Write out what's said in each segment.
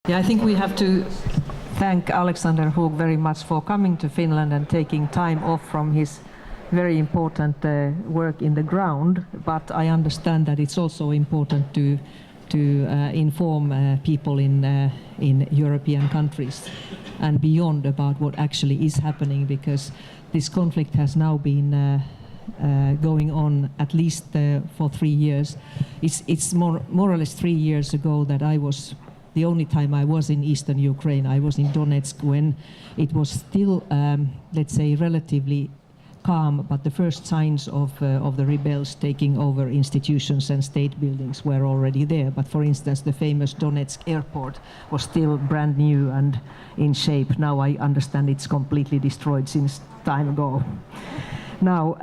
Yeah, I think we have to thank Alexander Hug very much for coming to Finland and taking time off from his very important work in the ground. But I understand that it's also important to inform people in European countries and beyond about what actually is happening, because this conflict has now been going on at least for 3 years. It's more or less 3 years ago that the only time I was in eastern Ukraine, I was in Donetsk when it was still, let's say, relatively calm, but the first signs of the rebels taking over institutions and state buildings were already there. But for instance, the famous Donetsk airport was still brand new and in shape. Now I understand it's completely destroyed since time ago. Now,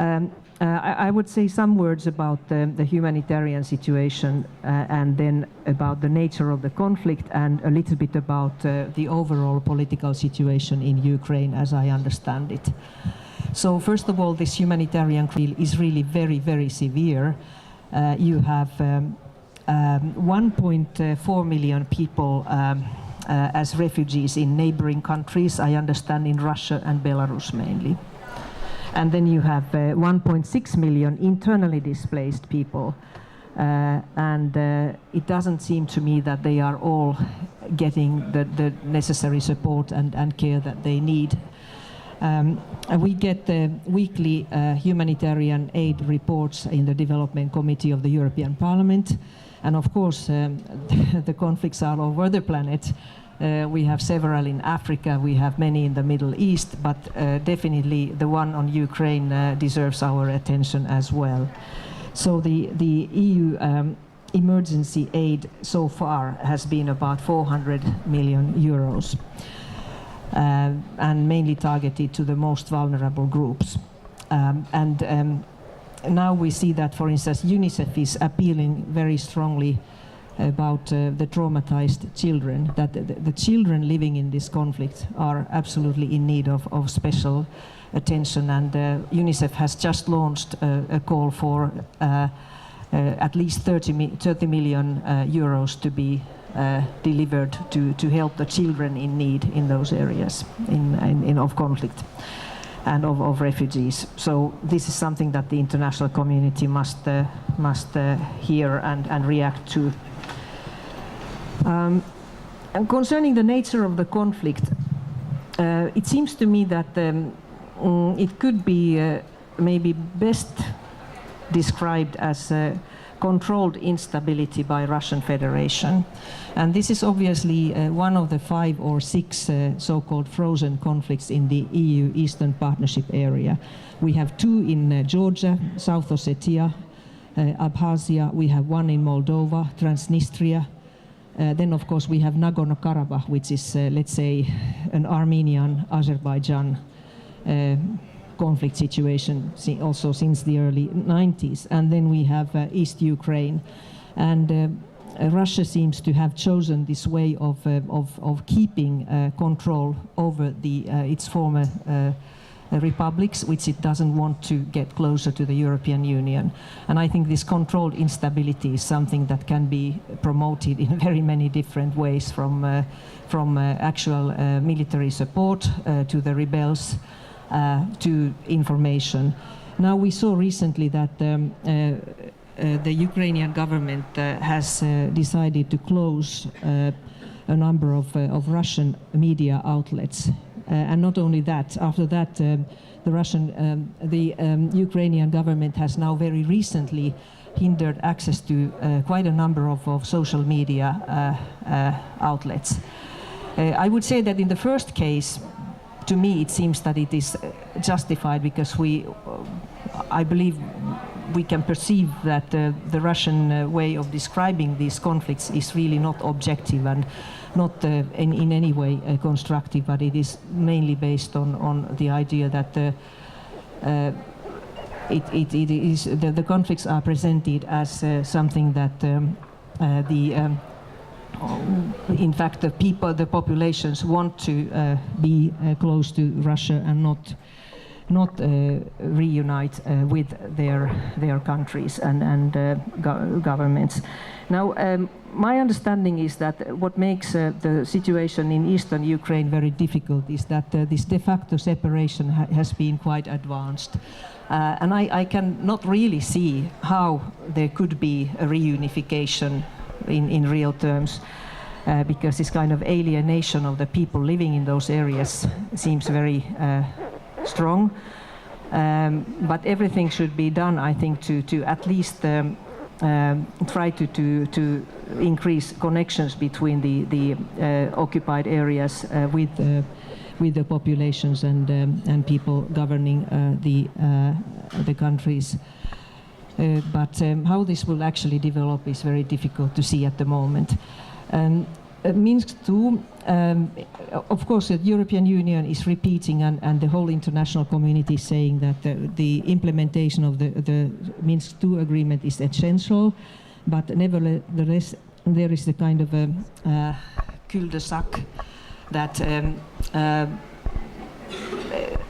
I would say some words about the humanitarian situation and then about the nature of the conflict and a little bit about the overall political situation in Ukraine as I understand it. So first of all, this humanitarian crisis is really very, very severe. You have 1.4 million people as refugees in neighboring countries, I understand in Russia and Belarus mainly. And then you have 1.6 million internally displaced people. And it doesn't seem to me that they are all getting the necessary support and care that they need. We get the weekly humanitarian aid reports in the Development Committee of the European Parliament. And of course, the conflicts are all over the planet. We have several in Africa, we have many in the Middle East, but definitely the one on Ukraine deserves our attention as well. So the EU emergency aid so far has been about 400 million euros. And mainly targeted to the most vulnerable groups. Now we see that, for instance, UNICEF is appealing very strongly about the traumatized children, that the children living in this conflict are absolutely in need of special attention. And UNICEF has just launched a call for at least 30 million euros to be delivered to help the children in need in those areas of conflict and of refugees. So this is something that the international community must hear and react to. And concerning the nature of the conflict, it seems to me that it could be maybe best described as controlled instability by Russian Federation. And this is obviously one of the 5 or 6 so-called frozen conflicts in the EU Eastern Partnership area. We have 2 in Georgia, South Ossetia, Abkhazia, we have 1 in Moldova, Transnistria. Then of course we have Nagorno-Karabakh, which is, let's say, an Armenian-Azerbaijan conflict situation also since the early 90s. And then we have East Ukraine. And Russia seems to have chosen this way of keeping control over its former republics, which it doesn't want to get closer to the European Union. And I think this controlled instability is something that can be promoted in very many different ways, from actual military support to the rebels, to information. Now we saw recently that the Ukrainian government has decided to close a number of Russian media outlets. And not only that, after that, the Ukrainian government has now very recently hindered access to quite a number of social media outlets. I would say that in the first case, to me, it seems that it is justified because I believe we can perceive that the Russian way of describing these conflicts is really not objective and not in any way constructive, but it is mainly based on the idea that the conflicts are presented as something that in fact the populations want to be close to Russia and not reunite with their countries and governments. Now, my understanding is that what makes the situation in eastern Ukraine very difficult is that this de facto separation has been quite advanced. And I can not really see how there could be a reunification in real terms, because this kind of alienation of the people living in those areas seems very strong. But everything should be done, I think, to at least try to increase connections between the occupied areas with the populations and people governing the countries. But how this will actually develop is very difficult to see at the moment. Minsk II, of course, the European Union is repeating, and the whole international community is saying that the implementation of the Minsk II agreement is essential, but nevertheless, there is the kind of a cul-de-sac that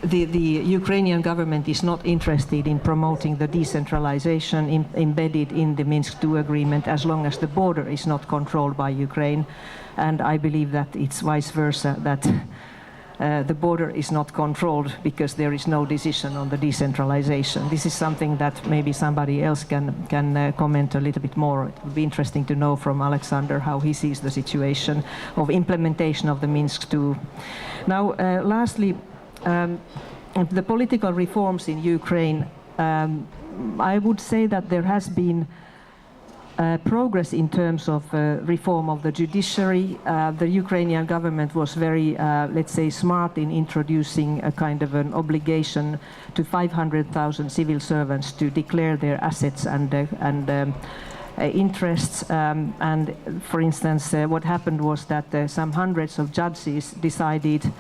the Ukrainian government is not interested in promoting the decentralization embedded in the Minsk II agreement as long as the border is not controlled by Ukraine. And I believe that it's vice versa, that the border is not controlled because there is no decision on the decentralization. This is something that maybe somebody else can comment a little bit more. It would be interesting to know from Alexander how he sees the situation of implementation of the Minsk II. Now, lastly, the political reforms in Ukraine, I would say that there has been progress in terms of reform of the judiciary. The Ukrainian government was very, let's say, smart in introducing a kind of an obligation to 500,000 civil servants to declare their assets and interests. And for instance, what happened was that some hundreds of judges decided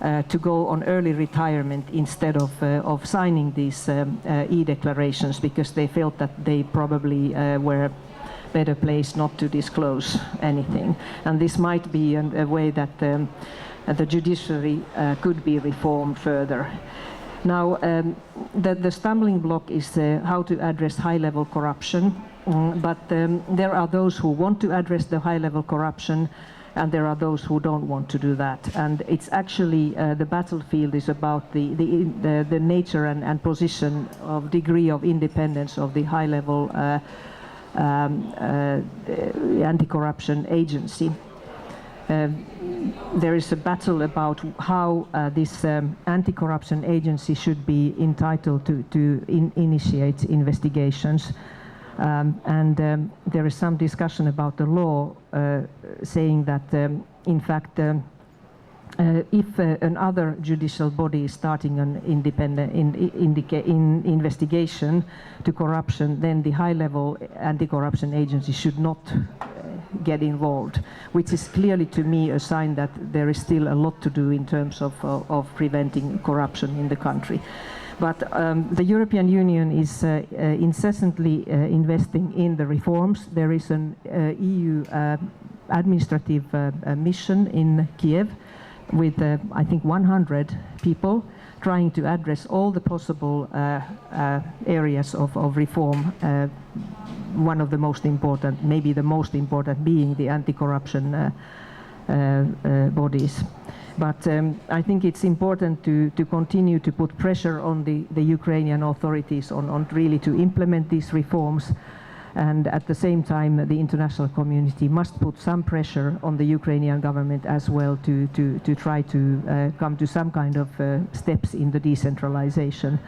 to go on early retirement instead of signing these e-declarations, because they felt that they probably were better placed not to disclose anything. And this might be a way that the judiciary could be reformed further. Now, the stumbling block is how to address high-level corruption, but there are those who want to address the high-level corruption, and there are those who don't want to do that. And it's actually the battlefield is about the nature and position of degree of independence of the high-level anti-corruption agency. There is a battle about how this anti-corruption agency should be entitled to initiate investigations. And there is some discussion about the law saying that, in fact, if another judicial body is starting an independent investigation to corruption, then the high-level anti-corruption agency should not get involved, which is clearly to me a sign that there is still a lot to do in terms of preventing corruption in the country. But the European Union is incessantly investing in the reforms. There is an EU administrative mission in Kiev with, I think, 100 people trying to address all the possible areas of reform. One of the most important, maybe the most important, being the anti-corruption bodies. But I think it's important to continue to put pressure on the Ukrainian authorities on really to implement these reforms. And at the same time, the international community must put some pressure on the Ukrainian government as well to try to come to some kind of steps in the decentralization.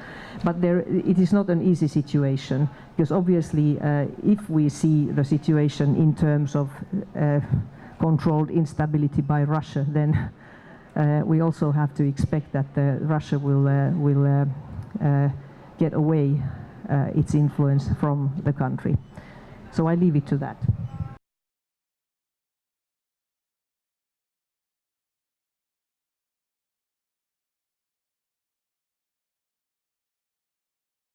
But it is not an easy situation, because obviously if we see the situation in terms of controlled instability by Russia, then we also have to expect that Russia will get away its influence from the country. So I leave it to that.